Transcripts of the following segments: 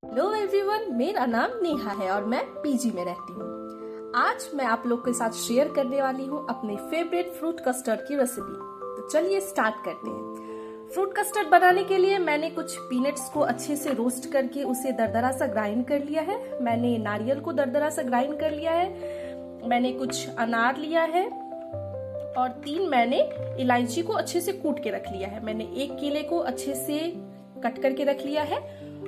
Hello everyone, मेरा नाम नेहा है और मैं पीजी में रहती हूँ। आज मैं आप लोग के साथ शेयर करने वाली हूँ अपने फेवरेट फ्रूट कस्टर्ड की रेसिपी। तो चलिए स्टार्ट करते हैं। फ्रूट कस्टर्ड बनाने के लिए मैंने कुछ पीनट्स को अच्छे से रोस्ट करके उसे दरदरा सा ग्राइंड कर लिया है। मैंने नारियल को दरदरा सा ग्राइंड कर लिया है। मैंने कुछ अनार लिया है और 3 मैंने इलायची को अच्छे से कूट के रख लिया है। मैंने 1 केले को अच्छे से कट करके रख लिया है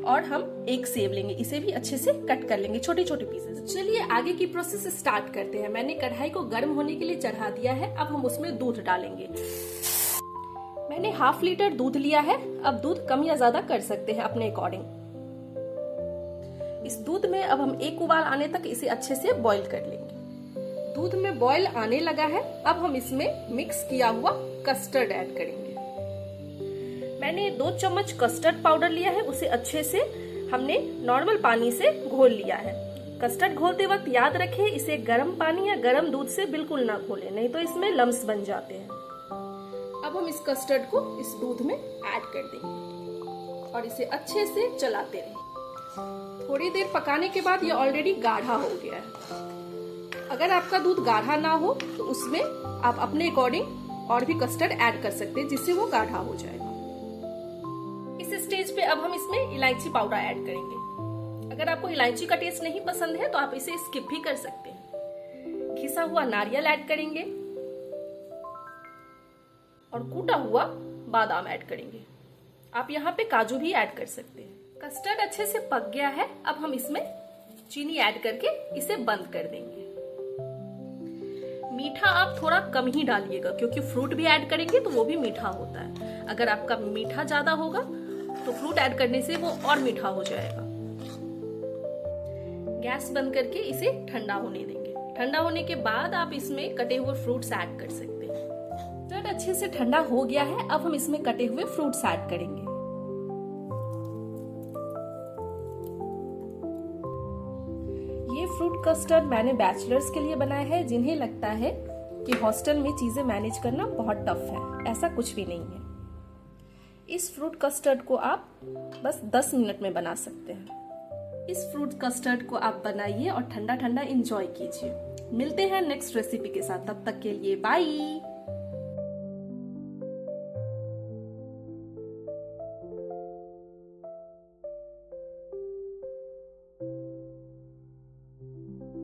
और हम 1 सेब लेंगे, इसे भी अच्छे से कट कर लेंगे छोटे छोटे पीसेस। चलिए आगे की प्रोसेस स्टार्ट करते हैं। मैंने कढ़ाई को गर्म होने के लिए चढ़ा दिया है। अब हम उसमें दूध डालेंगे। मैंने 1/2 लीटर दूध लिया है। अब दूध कम या ज्यादा कर सकते हैं अपने अकॉर्डिंग। इस दूध में अब हम 1 उबाल आने तक इसे अच्छे से बॉईल कर लेंगे। दूध में बॉईल आने लगा है। अब हम इसमें मिक्स किया हुआ कस्टर्ड ऐड करेंगे। मैंने 2 चम्मच कस्टर्ड पाउडर लिया है, उसे अच्छे से हमने नॉर्मल पानी से घोल लिया है। कस्टर्ड घोलते वक्त याद रखें, इसे गर्म पानी या गर्म दूध से बिल्कुल ना घोलें, नहीं तो इसमें लम्स बन जाते हैं। अब हम इस कस्टर्ड को इस दूध में ऐड कर देंगे और इसे अच्छे से चलाते रहें। थोड़ी देर पकाने के बाद ये ऑलरेडी गाढ़ा हो गया है। अगर आपका दूध गाढ़ा ना हो तो उसमें आप अपने अकॉर्डिंग और भी कस्टर्ड ऐड कर सकते हैं, जिससे वो गाढ़ा हो जाएगा। इस स्टेज पे अब हम इसमें इलायची पाउडर ऐड करेंगे। अगर आपको इलायची का टेस्ट नहीं पसंद है तो आप इसे स्किप भी कर सकते हैं। घिसा हुआ नारियल ऐड करेंगे और कूटा हुआ बादाम ऐड करेंगे। आप यहाँ पे काजू भी ऐड कर सकते हैं। कस्टर्ड अच्छे से पक गया है। अब हम इसमें चीनी ऐड करके इसे बंद कर देंगे। मीठा आप थोड़ा कम ही डालिएगा, क्योंकि फ्रूट भी ऐड करेंगे तो वो भी मीठा होता है। अगर आपका मीठा ज्यादा होगा तो फ्रूट ऐड करने से वो और मीठा हो जाएगा। गैस बंद करके इसे ठंडा होने देंगे। ठंडा होने के बाद आप इसमें कटे हुए फ्रूट्स ऐड कर सकते हैं। जब अच्छे से ठंडा हो गया है, अब हम इसमें कटे हुए फ्रूट्स ऐड करेंगे। ये फ्रूट कस्टर्ड मैंने बैचलर्स के लिए बनाया है, जिन्हें लगता है कि हॉस्टल में चीजें मैनेज करना बहुत टफ है। ऐसा कुछ भी नहीं है। इस फ्रूट कस्टर्ड को आप बस 10 मिनट में बना सकते हैं। इस फ्रूट कस्टर्ड को आप बनाइए और ठंडा ठंडा एंजॉय कीजिए। मिलते हैं नेक्स्ट रेसिपी के साथ। तब तक के लिए बाय।